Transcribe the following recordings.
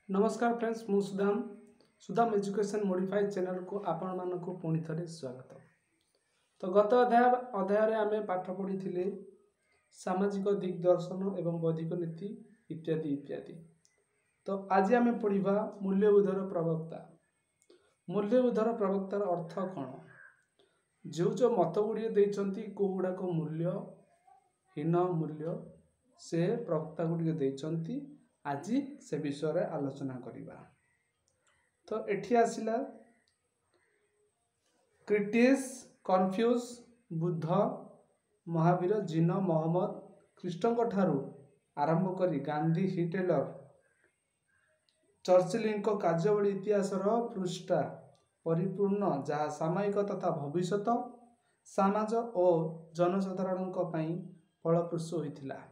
नमस्कार फ्रेंड्स मु Sudam Sudam education modified channel को आपण मानक पुणी थे स्वागत। तो गत अध्याय आम पाठ पढ़ी सामाजिक दिग्दर्शन एवं बौद्धिक नीति इत्यादि इत्यादि। तो आज आम पढ़ा मूल्यबोधर प्रवक्ता। मूल्यबोधर प्रवक्तार अर्थ कौन, जो मत गुड़िए देइचंती को गुड़ाक मूल्यहीन मूल्य से प्रवक्ता गुड़िए देइचंती। आज से विषय आलोचना करिबा। तो एठी आसिला क्रिटिस, कन्फ्यूज, बुद्ध, महावीर, जीन, मोहम्मद, ख्रीष्टଙ୍କ ठारू आरंभ करी गांधी, हिटलर, चर्चिलଙ୍କ କାର୍ଯ୍ୟବଳୀ इतिहासर पृष्ठा परिपूर्ण जहाँ सामयिक तथा भविष्यत समाज और जनसाधारणଙ୍କ ପାଇଁ फलप्रसू होइथिला।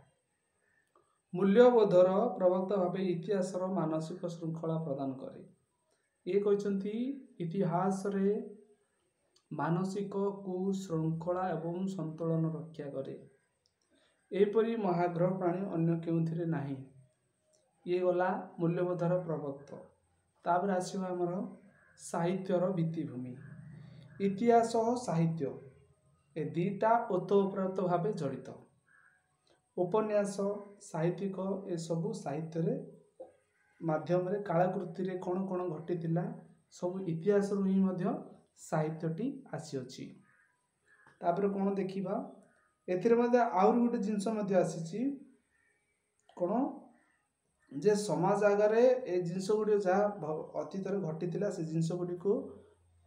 मूल्यबोधर प्रवक्ता भाव इतिहासर मानसिक श्रृंखला प्रदान करे। ये कहते इतिहास रे मानसिक कुश्रृंखला एवं संतुलन रक्षा करे। एपरी महाग्रह प्राणी अन्य केउथिरे नाही। ये गला मूल्यबोधर प्रवक्ता। तापर आसीबा हमर साहित्यर भित्तिभूमि। इतिहास और साहित्य ए दीटा ओतप्रोत भाव जड़ित। उपन्यास, साहित्यिक ए सबु साहित्य माध्यम रे कालकृति रे कौन कौन घटी सब इतिहास रु ही मध्य साहित्यटी आसी अछि। तापर कौन देखिबा एथिरे मध्य आउर गुटे जिंस मध्य आसीछि कौन जे समाज आगरे ए जिंस गुडी जा अतीत रे घटी से जिंस गुडी को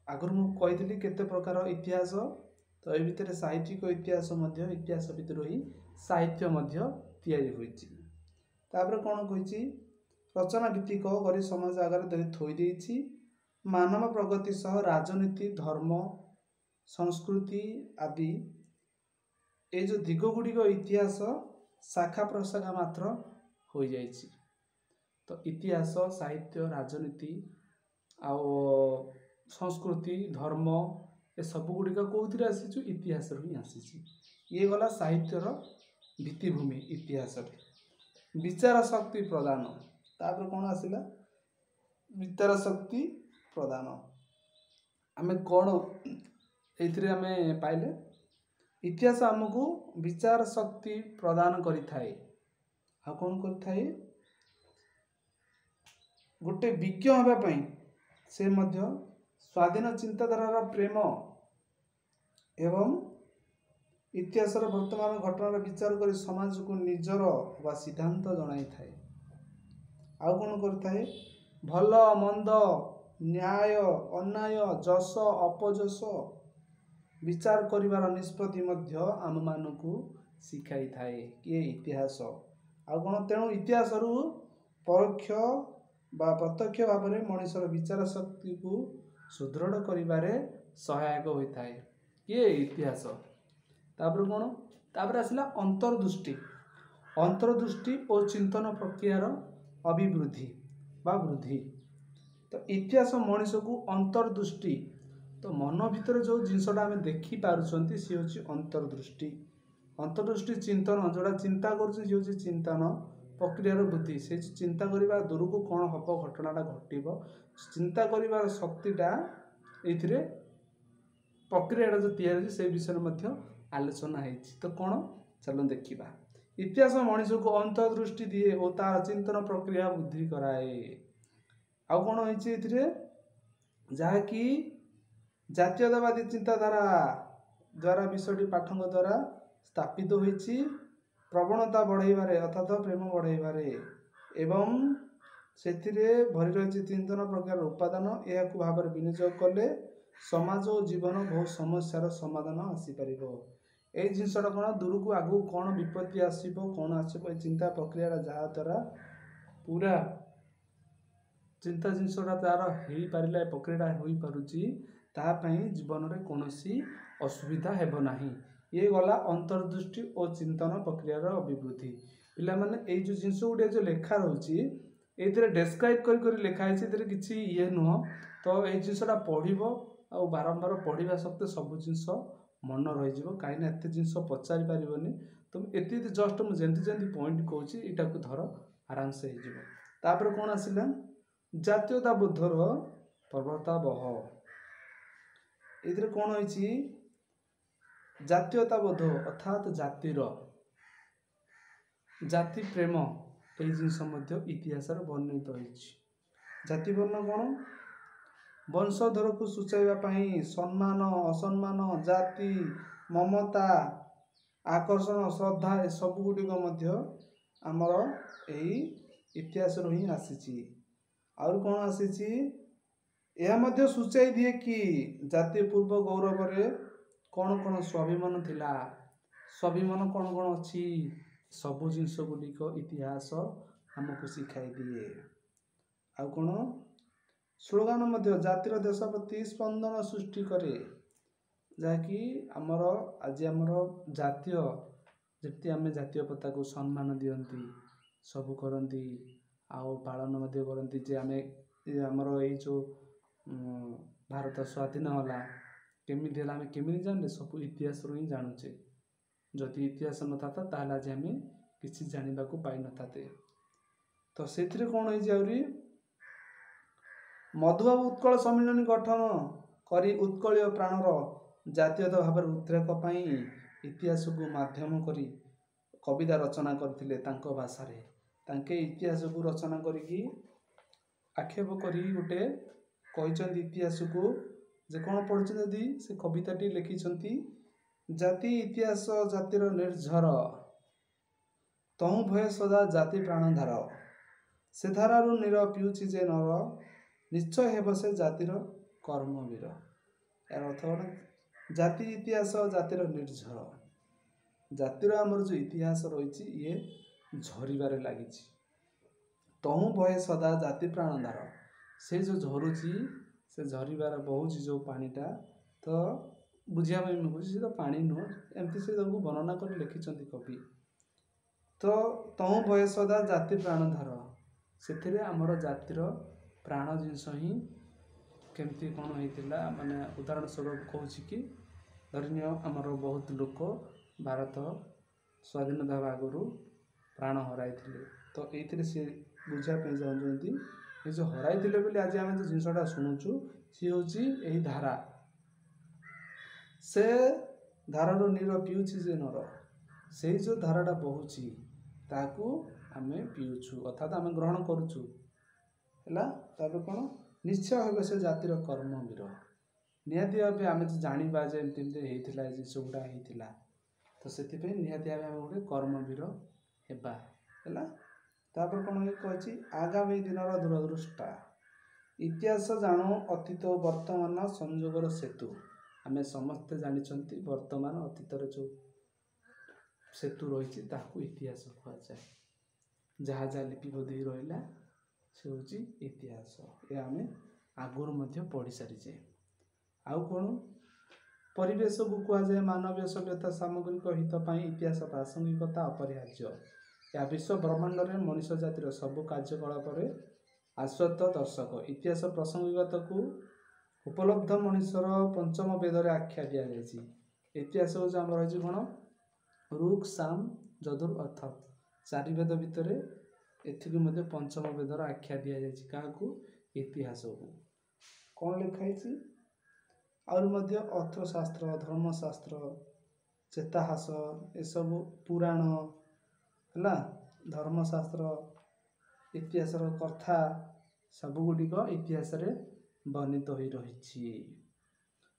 आगर मु कहितली केते प्रकार इतिहास। तो ए भितर साहित्यिक इतिहास मध्य इतिहास भितर ही साहित्य मध्य तैयारी होइछि। तापर कौन कहिछि रचना भित्तिक करी समाज आगरे धरि थोई देइछि। मानव प्रगति सह राजनीति, धर्म, संस्कृति आदि ए जो दिग गुडिक इतिहास शाखा प्रशाखा मात्र हो जाइछि। तो इतिहास, साहित्य, राजनीति आउ संस्कृति, धर्म ए सब गुडिक कोउथिरे आसीछु इतिहास रो ही आसीछि। ये गला साहित्यर भित्तिभूमि इतिहास रे। विचार शक्ति प्रदान। तापर कौन आसिला विचार शक्ति प्रदान। आमे कौन एथिरे आमे पाइले इतिहास हमकु विचार शक्ति प्रदान करि थाए। आ कौन करि थाए गोटे विज्ञ होबा पई से मध्य स्वाधीन चिंताधारा प्रेम एवं इतिहास वर्तमान घटनार विचार कर समाज को निजर वा सिद्धांत जनाई थाए। आउ कौन करथाए भल मंद, न्याय अन्याय, जस अपजस विचार करिवार निष्पत्ति मध्य आम मानकु शिखाई थाए कि इतिहास। आउ कौन तेणु इतिहास रु परोक्ष बा प्रत्यक्ष भाव में मनुष्यर विचार शक्ति को सुदृढ़ करिवारे सहायक होता है ये इतिहास। तापर कौन तापर आसला अंतर्दृष्टि। अंतर्दृष्टि और चिंतन प्रक्रियार अभिवृद्धि बा वृद्धि। तो इतिहास मनुष्य को अंतर्दृष्टि तो मन भितर जो जिनसटा आम देखी पारुछंती सी होची अंतर्दृष्टि। अंतर्दृष्टि चिंतन जोड़ा चिंता करुछे सी होची चिंतन प्रक्रियार वृद्धि। से चिंता करिबा दूर को कौन हम घटनाटा घटिबो चिंता करिबार शक्तिटा एथिरे प्रक्रियाटा जो तैयारी से विषय मध्य आलोचना होइछि। तो कौन चलो देखिबा इतिहास मनुष्य को अंतर्दृष्टि दिए और तार चिंतन प्रक्रिया वृद्धि कराए। आउ कौन होइछि एथिरे जहा कि जातीयतावादी चिंताधारा द्वारा विषयटी पाठक द्वारा स्थापित होइछि। प्रवणता बढ़ाइबारे अर्थात प्रेम बढ़ाइबारे एवं सेथिरे भरी रही चिंतन प्रक्रियार उपादान यह भाव में विनियोग कले समाज और जीवन बहुत समस्यार समाधान आसीपर। यही जिनसटा कौन दूर को आगू कौन विपत्ति आसो कौन आसो चिंता प्रक्रिया जहाँ द्वारा पूरा चिंता जिनसटा तार हो पारा प्रक्रिया हो पारुची तापाई जीवन में कौन असुविधा हेब नाही। ये गला अंतर्दृष्टि और चिंतन प्रक्रियार अभिवृद्धि। पिला माने ए जो जिनस गुड़े जो लेखा रही ये डेस्क्राइब कर लेखाई किसी ये नुह। तो ये जिनसटा पढ़ो आ बारंबार पढ़ा सत्वे सब जिनस मन रही कहीं एत जिन पचारि पारनि। तुम एति जस्ट मुझे जमी पॉइंट कौच यहाँ धर आराम से हो। कौन आसला ଜାତୀୟତାବୋଧର ପ୍ରବର୍ତ୍ତାବହ। ଏଥିରେ କ'ଣ ହେଇଛି, ଜାତୀୟତାବୋଧ ଅର୍ଥାତ୍ ଜାତି ପ୍ରେମ ଏହି ଜିନିଷ ମଧ୍ୟ ଇତିହାସରେ ବର୍ଣ୍ଣିତ ହୋଇଛି। ଜାତି ବର୍ଣ୍ଣ କ'ଣ? ବଂଶଧରକୁ ସୂଚାଇବା ପାଇଁ ସମ୍ମାନ, ଅସମ୍ମାନ, ଜାତି, ମମତା, ଆକର୍ଷଣ, ଶ୍ରଦ୍ଧା ଏସବୁ ଗୁଡ଼ିକ ମଧ୍ୟ ଆମର ଏହି ଇତିହାସରୁ ହିଁ ଆସିଛି। ଆହୁରି କ'ଣ ଆସିଛି, ଏହା ମଧ୍ୟ ସୂଚାଇ ଦିଏ କି ଜାତୀୟ ପୂର୍ବ ଗୌରବରେ କ'ଣ କ'ଣ ସ୍ୱାଭିମାନ ଥିଲା, ସ୍ୱାଭିମାନ କ'ଣ କ'ଣ ଅଛି, ସବୁ ଜିନିଷ ଗୁଡ଼ିକ ଇତିହାସ ଆମକୁ ଶିଖାଇ ଦିଏ। ଆଉ କ'ଣ, ସ୍ଲୋଗାନ ମଧ୍ୟ ଜାତିର ଦେଶ ପ୍ରତି ସ୍ପନ୍ଦନ ସୃଷ୍ଟି କରେ, ଯାହାକି ଆଜି ଆମର ଜାତୀୟ, ଯେମିତି ଆମେ ଜାତୀୟ ପତାକାକୁ ସମ୍ମାନ ଦିଅନ୍ତି, ସବୁ କରନ୍ତି, ଆଉ ପାଳନ ମଧ୍ୟ କରନ୍ତି ଯେ ଆମର ଏଇ ଯେଉଁ ଭାରତ ସ୍ୱାଧୀନ ହେଲା କେମିତି ହେଲା, ଆମେ କେମିତି ଜାଣିଲେ, ସବୁ ଇତିହାସରୁ ହିଁ ଜାଣୁଛେ। ଯଦି ଇତିହାସ ନଥାନ୍ତା ତାହେଲେ ଆଜି ଆମେ କିଛି ଜାଣିବାକୁ ପାଇନଥାନ୍ତେ। ତ ସେଥିରେ କ'ଣ ହେଇଛି, ଆହୁରି ମଧୁବାବୁ ଉତ୍କଳ ସମ୍ମିଳନୀ ଗଠନ କରି ଉତ୍କଳୀୟ ପ୍ରାଣର ଜାତୀୟତା ଭାବରେ ଉଦ୍ରେକ ପାଇଁ ଇତିହାସକୁ ମାଧ୍ୟମ କରି କବିତା ରଚନା କରିଥିଲେ ତାଙ୍କ ଭାଷାରେ। ତାଙ୍କେ ଇତିହାସକୁ ରଚନା କରିକି ଆକ୍ଷେପ କରି ଗୋଟେ କହିଛନ୍ତି ଇତିହାସକୁ, ଯେ କ'ଣ ପଢ଼ିଛନ୍ତି ଯଦି ସେ କବିତାଟି ଲେଖିଛନ୍ତି, ଜାତି ଇତିହାସ ଜାତିର ନିର୍ଝର, ତହୁଁ ଭୟ ସଦା ଜାତି ପ୍ରାଣଧାର, ସେ ଧାରାରୁ ନୀର ପିଉଛି ଯେ ନର, ନିଶ୍ଚୟ ହେବ ସେ ଜାତିର କର୍ମବୀର। ଏହାର ଅର୍ଥ କ'ଣ, ଜାତି ଇତିହାସ ଜାତିର ନିର୍ଝର, ଜାତିର ଆମର ଯେଉଁ ଇତିହାସ ରହିଛି ଇଏ ଝରିବାରେ ଲାଗିଛି। ତହୁଁ ଭୟ ସଦା ଜାତି ପ୍ରାଣଧାର, ସେ ଯେଉଁ ଝରୁଛି, ସେ ଝରିବାରେ ବହୁଛି ଯେଉଁ ପାଣିଟା, ତ ବୁଝିବା ପାଇଁ ମୁଁ କହୁଛି, ସେ ତ ପାଣି ନୁହଁ, ଏମିତି ସେ ତାକୁ ବର୍ଣ୍ଣନା କରି ଲେଖିଛନ୍ତି କବି। ତ ତହୁଁ ଭୟ ସଦା ଜାତି ପ୍ରାଣଧାର, ସେଥିରେ ଆମର ଜାତିର ପ୍ରାଣ ଜିନିଷ ହିଁ କେମିତି କ'ଣ ହେଇଥିଲା, ମାନେ ଉଦାହରଣ ସ୍ୱରୂପ କହୁଛି କି, ଧରିନିଅ ଆମର ବହୁତ ଲୋକ ଭାରତ ସ୍ୱାଧୀନତା ହେବା ଆଗରୁ ପ୍ରାଣ ହରାଇଥିଲେ। ତ ଏଇଥିରେ ସେ ବୁଝିବା ପାଇଁ ଚାହୁଁଛନ୍ତି, ଏ ଯେଉଁ ହରାଇଥିଲେ ବୋଲି ଆଜି ଆମେ ଯେଉଁ ଜିନିଷଟା ଶୁଣୁଛୁ, ସିଏ ହେଉଛି ଏହି ଧାରା, ସେ ଧାରାରୁ ନୀର ପିଉଛି ଯେ ନର, ସେଇ ଯେଉଁ ଧାରାଟା ବହୁଛି ତାକୁ ଆମେ ପିଉଛୁ, ଅର୍ଥାତ୍ ଆମେ ଗ୍ରହଣ କରୁଛୁ ହେଲା। ତାପରେ କ'ଣ, ନିଶ୍ଚୟ ହେବେ ସେ ଜାତିର କର୍ମବୀର, ନିହାତି ଭାବେ ଆମେ ଜାଣିବା ଯେ ଏମିତି ଏମିତି ହେଇଥିଲା, ଏ ଜିନିଷ ଗୁଡ଼ା ହେଇଥିଲା, ତ ସେଥିପାଇଁ ନିହାତି ଭାବେ ଆମେ ଗୋଟେ କର୍ମବୀର ହେବା ହେଲା। ତାପରେ କ'ଣ କହିଛି, ଆଗାମୀ ଦିନର ଦୂରଦୃଷ୍ଟା, ଇତିହାସ ଜାଣୁ ଅତୀତ ଓ ବର୍ତ୍ତମାନ ସଂଯୋଗର ସେତୁ। ଆମେ ସମସ୍ତେ ଜାଣିଛନ୍ତି ବର୍ତ୍ତମାନ ଅତୀତର ଯେଉଁ ସେତୁ ରହିଛି ତାକୁ ଇତିହାସ କୁହାଯାଏ। ଯାହା ଯାହା ଲିପିବଦ୍ଧ ହୋଇ ରହିଲା ସେ ହେଉଛି ଇତିହାସ। ଏହା ଆମେ ଆଗରୁ ମଧ୍ୟ ପଢ଼ି ସାରିଛେ। ଆଉ କ'ଣ, ପରିବେଶକୁ କୁହାଯାଏ ମାନବୀୟ ସଭ୍ୟତା ସାମଗ୍ରିକ ହିତ ପାଇଁ ଇତିହାସ ପ୍ରାସଙ୍ଗିକତା ଅପରିହାର୍ଯ୍ୟ। ଏହା ବିଶ୍ୱ ବ୍ରହ୍ମାଣ୍ଡରେ ମଣିଷ ଜାତିର ସବୁ କାର୍ଯ୍ୟକଳାପରେ ଆଶ୍ୱତ ଦର୍ଶକ। ଇତିହାସ ପ୍ରାସଙ୍ଗିକତାକୁ ଉପଲବ୍ଧ ମଣିଷର ପଞ୍ଚମ ବେଦରେ ଆଖ୍ୟା ଦିଆଯାଇଛି। ଇତିହାସ ହେଉଛି ଆମର ରହିଛି କ'ଣ, ଋକ୍ ସାମ ଯଜୁର୍ ଅଥର୍ବ, 4 ବେଦ ଭିତରେ ଏଥିକୁ ମଧ୍ୟ ପଞ୍ଚମ ବେଦର ଆଖ୍ୟା ଦିଆଯାଇଛି। କାହାକୁ? ଇତିହାସକୁ। କ'ଣ ଲେଖା ହେଇଛି, ଆହୁରି ମଧ୍ୟ ଅର୍ଥଶାସ୍ତ୍ର, ଧର୍ମଶାସ୍ତ୍ର, ଚେତାହାସ ଏସବୁ ପୁରାଣ ହେଲା, ଧର୍ମଶାସ୍ତ୍ର, ଇତିହାସର କଥା ସବୁଗୁଡ଼ିକ ଇତିହାସରେ ବର୍ଣ୍ଣିତ ହୋଇ ରହିଛି।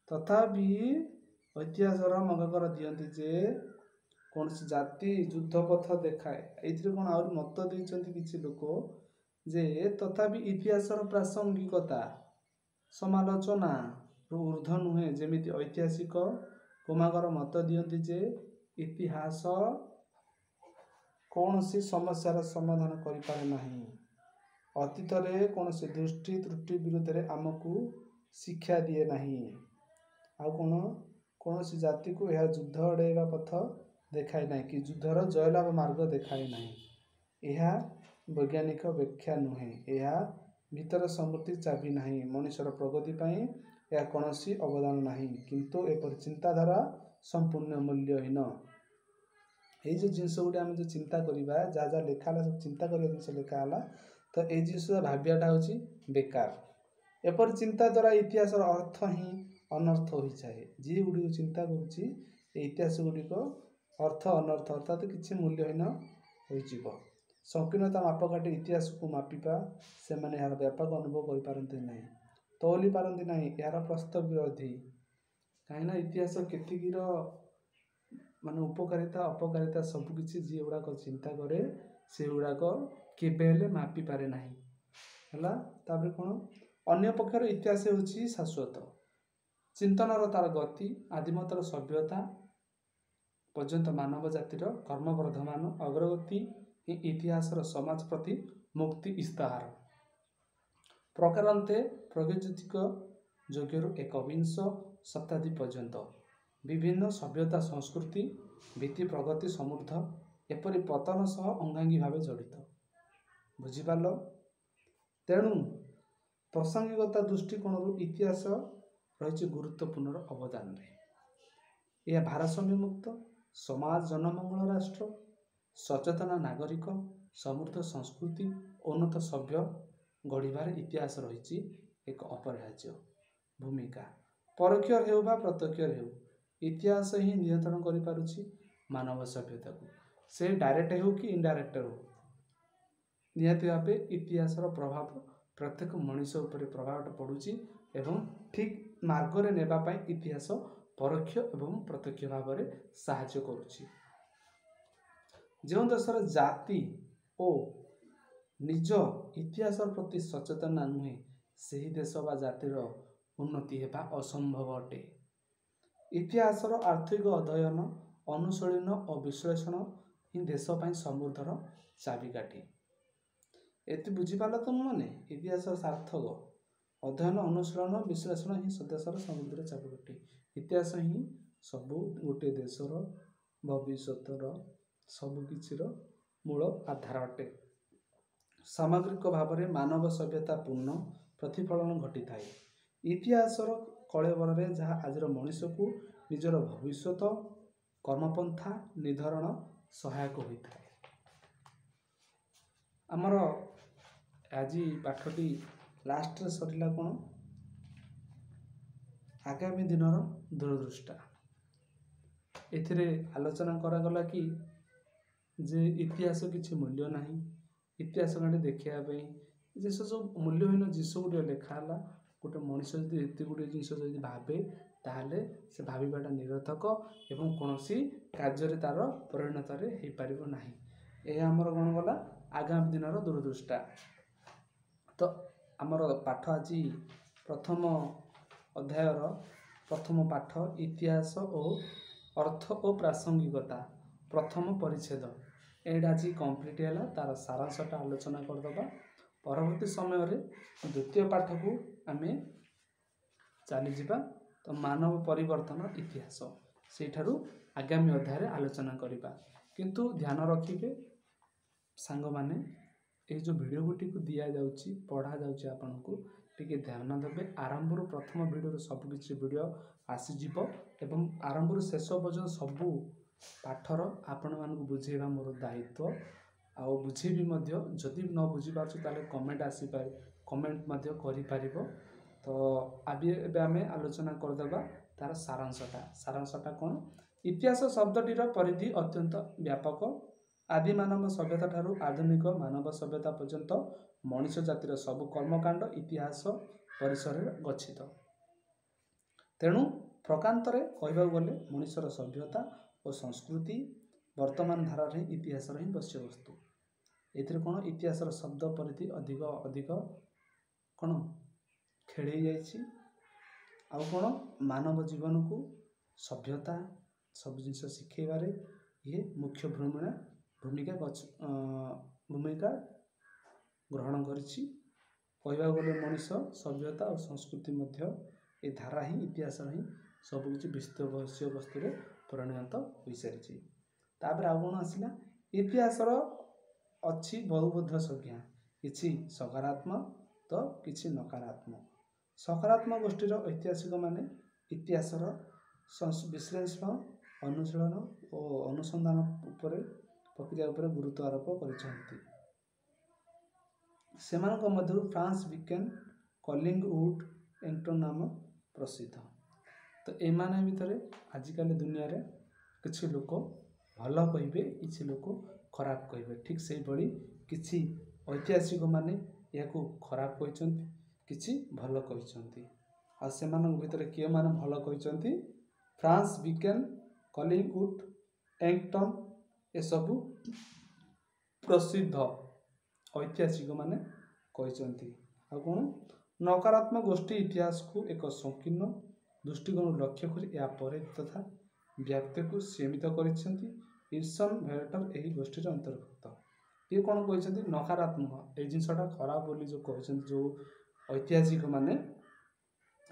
ତଥାପି ଐତିହାସର ମଗକର ଦିଅନ୍ତି ଯେ କୌଣସି ଜାତି ଯୁଦ୍ଧ ପଥ ଦେଖାଏ। ଏଇଥିରେ କ'ଣ ଆହୁରି ମତ ଦେଇଛନ୍ତି କିଛି ଲୋକ ଯେ ତଥାପି ଇତିହାସର ପ୍ରାସଙ୍ଗିକତା ସମାଲୋଚନାରୁ ଉର୍ଦ୍ଧ୍ୱ ନୁହେଁ। ଯେମିତି ଐତିହାସିକ କୁମାଙ୍କର ମତ ଦିଅନ୍ତି ଯେ ଇତିହାସ କୌଣସି ସମସ୍ୟାର ସମାଧାନ କରିପାରେ ନାହିଁ, ଅତୀତରେ କୌଣସି ଦୃଷ୍ଟି ତ୍ରୁଟି ବିରୁଦ୍ଧରେ ଆମକୁ ଶିକ୍ଷା ଦିଏ ନାହିଁ। ଆଉ କ'ଣ, କୌଣସି ଜାତିକୁ ଏହା ଯୁଦ୍ଧ ଏଡ଼ାଇବା ପଥ ଦେଖାଏ ନାହିଁ କି ଯୁଦ୍ଧର ଜୟଲାଭ ମାର୍ଗ ଦେଖାଏ ନାହିଁ। ଏହା ବୈଜ୍ଞାନିକ ବ୍ୟାଖ୍ୟା ନୁହେଁ, ଏହା ଭିତରେ ସମୃଦ୍ଧି ଚାବି ନାହିଁ, ମଣିଷର ପ୍ରଗତି ପାଇଁ ଏହା କୌଣସି ଅବଦାନ ନାହିଁ, କିନ୍ତୁ ଏପରି ଚିନ୍ତାଧାରା ସମ୍ପୂର୍ଣ୍ଣ ମୂଲ୍ୟହୀନ। ଏଇ ଯେଉଁ ଜିନିଷ ଗୋଟେ ଆମେ ଯେଉଁ ଚିନ୍ତା କରିବା, ଯାହା ଯାହା ଲେଖା ହେଲା ସବୁ ଚିନ୍ତା କରିବା ଜିନିଷ ଲେଖା ହେଲା, ତ तो ये जिस भावियाटा हूँ बेकार। एपर चिंता द्वारा इतिहासर अर्थ ही अनर्थ हो जाए। जी गुड़ी चिंता करुच्ची इतिहास गुड़िक अर्थ अनर्थ अर्थात किसी मूल्यहीन हो। संकीर्णता मापकाठी इतिहास को मापिपा से माने यार व्यापक अनुभव कर पारती ना, तौली पारती ना, यार प्रस्ताव विरोधी। कहीं इतिहास केतिकीर माने उपकारिता अपकारिता सबकि जी गुड़ाक चिंता करे से गुड़ाक केबेले मापी पारे ना है। तापर कौन अन्य पक्षर इतिहास होची शाश्वत चिंतनर तार गति आदिमतर सभ्यता पर्यंत मानव जातिर कर्मवर्धमान अग्रगति इतिहासर समाज प्रति मुक्ति इस्ताहार प्रकारांते प्रगतिक योग्यरू एकविंश शताब्दी पर्यंत विभिन्न सभ्यता संस्कृति भित्ति प्रगति समृद्ध एपरि पतन सह अंगांगी भाव जड़ित बुझिपाल। तेणु प्रासंगिकता दृष्टिकोण इतिहास रही गुरुत्वपूर्ण अवदान रे। यह भारसाम्य मुक्त समाज जनमंगल राष्ट्र सचेतना नागरिक समृद्ध संस्कृति उन्नत सभ्य गढ़िबार इतिहास रही एक अपरिहार्य भूमिका। परोक्ष हेउ बा प्रत्यक्ष हेउ इतिहास ही नियंत्रण करि पारुछि मानव सभ्यता को। से डायरेक्ट हो कि इनडायरेक्ट हो निहाती भावे इतिहासर प्रभाव प्रत्येक मनीष उपर प्रभाव पड़ुछि एवं ठीक मार्ग नेबा पाई इतिहास परोक्ष एवं प्रत्यक्ष भाव में साहाय्य करुछि। जो देशर जाति और निज इतिहास प्रति सचेतना नुहे सही देश बा जातिर उन्नति हेबा असंभव अटे। इतिहासर आर्थिक अध्ययन अनुशीलन और विश्लेषण ही देश पाई समृद्धर चाबिकाठी। एति बुझिपाल तुम माने इतिहास सार्थक अध्ययन अनुशीलन विश्लेषण ही देशर समृद्धर चाबिकाठी। इतिहास ही सबू गोटे देशर भविष्यतर सबकिछिर मूल आधार अटे। सामग्रिक भाव में मानव सभ्यता पूर्ण प्रतिफलन घटी थाए। इतिहासर कलेवर में जहाँ आज मनीष को निजर भविष्यत कर्मपंथा निर्धारण सहायक होता है। आमर आज पाठटी लास्ट सरला कौन आगामी दिनर दूरदृष्टा एथिरे आलोचना करागला कि जे इतिहास किसी मूल्य नहीं इतिहास घाटी देखापी जे सब मूल्यहीन जिस गुटे लेखाला गोटे मनीष जो एत गुटे जिन भावे ताहले से भावाटा निरर्थक एवं कौन कार्य तार परिणत हो पार ना। यह आमर कौन गला आगामी दिनर दूरदृष्टा। तो आमर पाठ आज प्रथम अध्यायर प्रथम पाठ इतिहास और अर्थ और प्रासंगिकता प्रथम परिच्छेद एटा आज कंप्लीट है तार सारांशटा आलोचना करदबा। परवर्ती समय रे द्वितीय पाठ को आमे चली जिबा। तो मानव परिवर्तन इतिहास सेठारु आगामी अध्याय रे आलोचना करिबा। किंतु ध्यान रखिबे सांग माने ए जो वीडियो गुटी को दिया जाउची पढ़ा जाउची आपन को टिके ध्यान देबे। आरंभ रु प्रथम वीडियो रे सब किछि वीडियो आसी जिवो एवं आरंभ रु शेष पर्यंत सबु पाठर आपण मानक बुझेबा मोर दायित्व। आउ बुझेबी मध्य जदि न बुझी पारछु ताले कमेंट आसी पारे कमेंट मध्य करि पारिबो। तो आबे एबे आमे आलोचना करदबा तार सारांशटा कोन। इतिहास शब्दटीर परिधि अत्यंत व्यापक। आदि मानव सभ्यता ठारू आधुनिक मानव सभ्यता पर्यंत मनुष्य जातिर सबु कर्मकांड इतिहास परिसर गच्छित। तेणु प्रकांतरे कहबाक गले मनुष्यर सभ्यता और संस्कृति वर्तमान धारा रे इतिहास रे बस्य वस्तु। एथिरे कोन इतिहासर शब्द परिधि अधिक अधिक कोन खेड़े जाइछि। आ कोन मानव जीवन को सभ्यता सब जिनस शिखेबारे ये मुख्य भूमिका ग्रहण करिछि। कहबाक गले मनुष्य सभ्यता और संस्कृति मध्य ए धारा ही इतिहास ही सबकि विषय वस्तु रे परिणत हो सारी। तापर आ कोन आसिला इतिहासर अच्छी बहुबोध संज्ञा किछि सकारात्मक तो किछि नकारात्मक। सकारात्मक गोष्ठीर ऐतिहासिक माने इतिहासर विश्लेषण अनुशीलन और अनुसंधान उपरे प्रक्रिया उपरे गुरुत्व आरोप करिसेंती। ସେମାନଙ୍କ ମଧ୍ୟରୁ ଫ୍ରାନ୍ସ ବିକେନ୍, କଲିଙ୍ଗଉଡ୍, ଏଙ୍ଗଟନ୍ ନାମ ପ୍ରସିଦ୍ଧ। ତ ଏମାନେ ଭିତରେ ଆଜିକାଲି ଦୁନିଆରେ କିଛି ଲୋକ ଭଲ କହିବେ, କିଛି ଲୋକ ଖରାପ କହିବେ। ଠିକ୍ ସେଇଭଳି କିଛି ଐତିହାସିକ ମାନେ ଏହାକୁ ଖରାପ କହିଛନ୍ତି, କିଛି ଭଲ କହିଛନ୍ତି। ଆଉ ସେମାନଙ୍କ ଭିତରେ କିଏମାନେ ଭଲ କହିଛନ୍ତି? ଫ୍ରାନ୍ସ ବିକେନ୍, କଲିଙ୍ଗଉଡ୍, ଏଙ୍ଗଟନ୍ ଏସବୁ ପ୍ରସିଦ୍ଧ ଐତିହାସିକ ମାନେ କହିଛନ୍ତି। ଆଉ କ'ଣ? ନକାରାତ୍ମକ ଗୋଷ୍ଠୀ ଇତିହାସକୁ ଏକ ସଂକୀର୍ଣ୍ଣ ଦୃଷ୍ଟିକୋଣରୁ ଲକ୍ଷ୍ୟ କରି ଏହା ପରେ ତଥା ବ୍ୟାପ୍ତିକୁ ସୀମିତ କରିଛନ୍ତି। ଇର୍ସନ୍ ଭେଲ୍ଟର ଏହି ଗୋଷ୍ଠୀର ଅନ୍ତର୍ଭୁକ୍ତ। ଇଏ କ'ଣ କହିଛନ୍ତି? ନକାରାତ୍ମକ ଏଇ ଜିନିଷଟା ଖରାପ ବୋଲି ଯେଉଁ କହିଛନ୍ତି ଯେଉଁ ଐତିହାସିକ ମାନେ,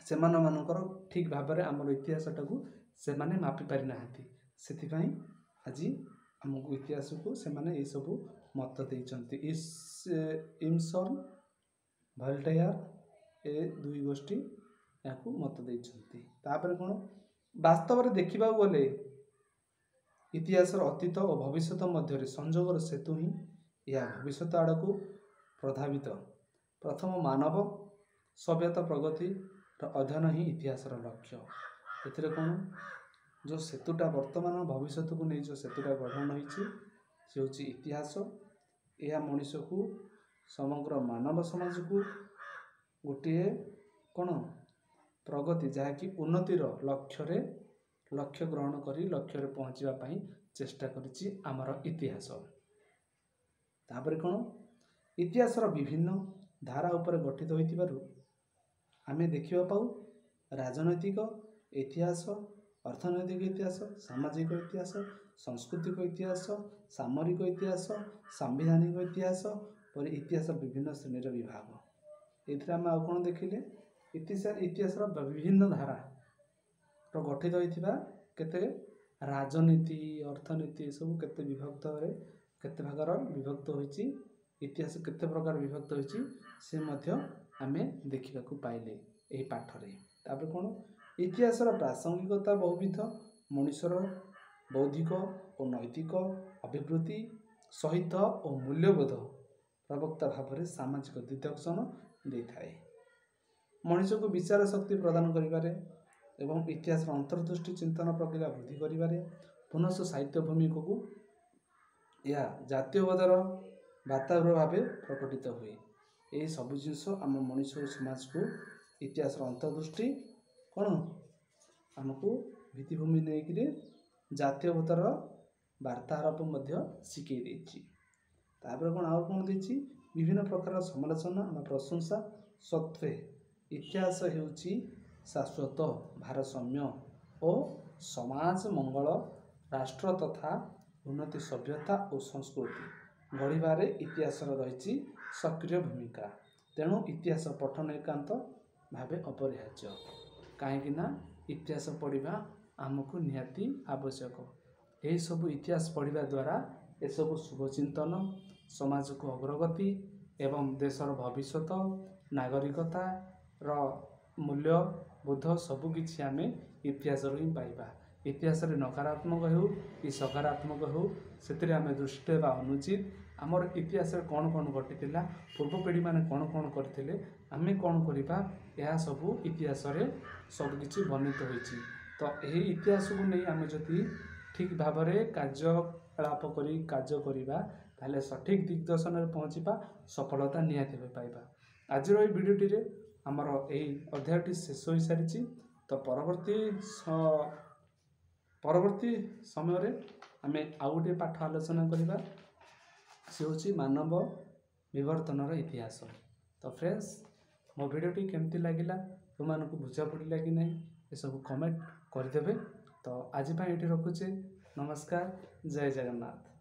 ସେମାନଙ୍କର ଠିକ୍ ଭାବରେ ଆମର ଇତିହାସଟାକୁ ସେମାନେ ମାପି ପାରିନାହାନ୍ତି। ସେଥିପାଇଁ ଆଜି ଆମକୁ ଇତିହାସକୁ ସେମାନେ ଏଇସବୁ ମତ ଦେଇଛନ୍ତି। ଇର୍ସନ୍ ଭେଲ୍ଟୟାର ଏ ଦୁଇ ଗୋଷ୍ଠୀ ଏହାକୁ ମତ ଦେଇଛନ୍ତି। ତାପରେ କ'ଣ? ବାସ୍ତବରେ ଦେଖିବାକୁ ଗଲେ ଇତିହାସର ଅତୀତ ଓ ଭବିଷ୍ୟତ ମଧ୍ୟରେ ସଂଯୋଗର ସେତୁ ହିଁ ଏହା ଭବିଷ୍ୟତ ଆଡ଼କୁ ପ୍ରଧାବିତ। ପ୍ରଥମ ମାନବ ସଭ୍ୟତା ପ୍ରଗତିର ଅଧ୍ୟୟନ ହିଁ ଇତିହାସର ଲକ୍ଷ୍ୟ। ଏଥିରେ କ'ଣ? ଯେଉଁ ସେତୁଟା ବର୍ତ୍ତମାନ ଭବିଷ୍ୟତକୁ ନେଇ ଯେଉଁ ସେତୁଟା ଗଠନ ହୋଇଛି ସେ ହେଉଛି ଇତିହାସ। ଏହା ମଣିଷକୁ, ସମଗ୍ର ମାନବ ସମାଜକୁ ଗୋଟିଏ କ'ଣ ପ୍ରଗତି, ଯାହାକି ଉନ୍ନତିର ଲକ୍ଷ୍ୟ ଗ୍ରହଣ କରି ଲକ୍ଷ୍ୟରେ ପହଞ୍ଚିବା ପାଇଁ ଚେଷ୍ଟା କରିଛି ଆମର ଇତିହାସ। ତାପରେ କ'ଣ? ଇତିହାସର ବିଭିନ୍ନ ଧାରା ଉପରେ ଗଠିତ ହୋଇଥିବାରୁ ଆମେ ଦେଖିବା ପାଉ ରାଜନୈତିକ ଇତିହାସ, ଅର୍ଥନୈତିକ ଇତିହାସ, ସାମାଜିକ ଇତିହାସ, ସାଂସ୍କୃତିକ ଇତିହାସ, ସାମରିକ ଇତିହାସ, ସାମ୍ବିଧାନିକ ଇତିହାସ ପରି ଇତିହାସର ବିଭିନ୍ନ ଶ୍ରେଣୀର ବିଭାଗ। ଏଥିରେ ଆମେ ଆଉ କ'ଣ ଦେଖିଲେ? ଇତିହାସର ବିଭିନ୍ନ ଧାରାର ଗଠିତ ହୋଇଥିବା କେତେ ରାଜନୀତି, ଅର୍ଥନୀତି ଏସବୁ କେତେ ଭାଗର ବିଭକ୍ତ ହୋଇଛି, ଇତିହାସ କେତେ ପ୍ରକାର ବିଭକ୍ତ ହୋଇଛି ସେ ମଧ୍ୟ ଆମେ ଦେଖିବାକୁ ପାଇଲେ ଏହି ପାଠରେ। ତାପରେ କ'ଣ? ଇତିହାସର ପ୍ରାସଙ୍ଗିକତା ବହୁବିଧ ମଣିଷର ବୌଦ୍ଧିକ ଓ ନୈତିକ ଅଭିବୃଦ୍ଧି ସହିତ ଓ ମୂଲ୍ୟବୋଧ ପ୍ରବକ୍ତା ଭାବରେ ସାମାଜିକ ଦିଗ୍ଦର୍ଶନ ଦେଇଥାଏ। ମଣିଷକୁ ବିଚାର ଶକ୍ତି ପ୍ରଦାନ କରିବାରେ ଏବଂ ଇତିହାସର ଅନ୍ତର୍ଦୃଷ୍ଟି ଚିନ୍ତନ ପ୍ରକ୍ରିୟା ବୃଦ୍ଧି କରିବାରେ ପୁନଃ ସାହିତ୍ୟ ଭୂମିକାକୁ ଏହା ଜାତୀୟବାଦର ବାତାବରଣ ଭାବେ ପ୍ରକଟିତ ହୁଏ। ଏହି ସବୁ ଜିନିଷ ଆମ ମଣିଷ ଓ ସମାଜକୁ ଇତିହାସର ଅନ୍ତର୍ଦୃଷ୍ଟି କ'ଣ ଆମକୁ ଭିତ୍ତିଭୂମି ନେଇକରି ଜାତୀୟତାର ବାର୍ତ୍ତା ଆରୋପ ମଧ୍ୟ ଶିଖେଇ ଦେଇଛି। ତାପରେ କ'ଣ ଆଉ କ'ଣ ଦେଇଛି? ବିଭିନ୍ନ ପ୍ରକାର ସମାଲୋଚନା ବା ପ୍ରଶଂସା ସତ୍ତ୍ୱେ ଇତିହାସ ହେଉଛି ଶାଶ୍ୱତ, ଭାରସାମ୍ୟ ଓ ସମାଜ ମଙ୍ଗଳ, ରାଷ୍ଟ୍ର ତଥା ଉନ୍ନତି, ସଭ୍ୟତା ଓ ସଂସ୍କୃତି ଗଢ଼ିବାରେ ଇତିହାସର ରହିଛି ସକ୍ରିୟ ଭୂମିକା। ତେଣୁ ଇତିହାସ ପଠନ ଏକାନ୍ତ ଭାବେ ଅପରିହାର୍ଯ୍ୟ। କାହିଁକି ନା ଇତିହାସ ପଢ଼ିବା ଆମକୁ ନିହାତି ଆବଶ୍ୟକ। ଏହିସବୁ ଇତିହାସ ପଢ଼ିବା ଦ୍ୱାରା ଏସବୁ ଶୁଭଚିନ୍ତନ, ସମାଜକୁ ଅଗ୍ରଗତି ଏବଂ ଦେଶର ଭବିଷ୍ୟତ, ନାଗରିକତାର ମୂଲ୍ୟବୋଧ ସବୁକିଛି ଆମେ ଇତିହାସରୁ ହିଁ ପାଇବା। ଇତିହାସରେ ନକାରାତ୍ମକ ହେଉ କି ସକାରାତ୍ମକ ହେଉ ସେଥିରେ ଆମେ ଦୃଷ୍ଟି ଦେବା ଅନୁଚିତ। ଆମର ଇତିହାସରେ କ'ଣ କ'ଣ ଘଟିଥିଲା, ପୂର୍ବ ପିଢ଼ିମାନେ କ'ଣ କ'ଣ କରିଥିଲେ, ଆମେ କ'ଣ କରିବା, ଏହା ସବୁ ଇତିହାସରେ ସବୁକିଛି ବର୍ଣ୍ଣିତ ହୋଇଛି। ତ ଏହି ଇତିହାସକୁ ନେଇ ଆମେ ଯଦି ଠିକ୍ ଭାବରେ କାର୍ଯ୍ୟକଳାପ କରି କାର୍ଯ୍ୟ କରିବା ତାହେଲେ ସଠିକ୍ ଦିଗ୍ଦର୍ଶନରେ ପହଞ୍ଚିବା, ସଫଳତା ନିହାତି ପାଇବା। ଆଜିର ଏହି ଭିଡ଼ିଓଟିରେ ଆମର ଏହି ଅଧ୍ୟାୟଟି ଶେଷ ହୋଇସାରିଛି। ତ ପରବର୍ତ୍ତୀ ସମୟରେ ଆମେ ଆଉ ଗୋଟିଏ ପାଠ ଆଲୋଚନା କରିବା, ସେ ହେଉଛି ମାନବ ବିବର୍ତ୍ତନର ଇତିହାସ। ତ ଫ୍ରେଣ୍ଡସ୍, ମୋ ଭିଡ଼ିଓଟି କେମିତି ଲାଗିଲା, ତୁମମାନଙ୍କୁ ବୁଝା ପଡ଼ିଲା କି ନାହିଁ ଏସବୁ କମେଣ୍ଟ କରିଦେବେ। ତ ଆଜି ପାଇଁ ଏଠି ରଖୁଛେ। ନମସ୍କାର, ଜୟ ଜଗନ୍ନାଥ।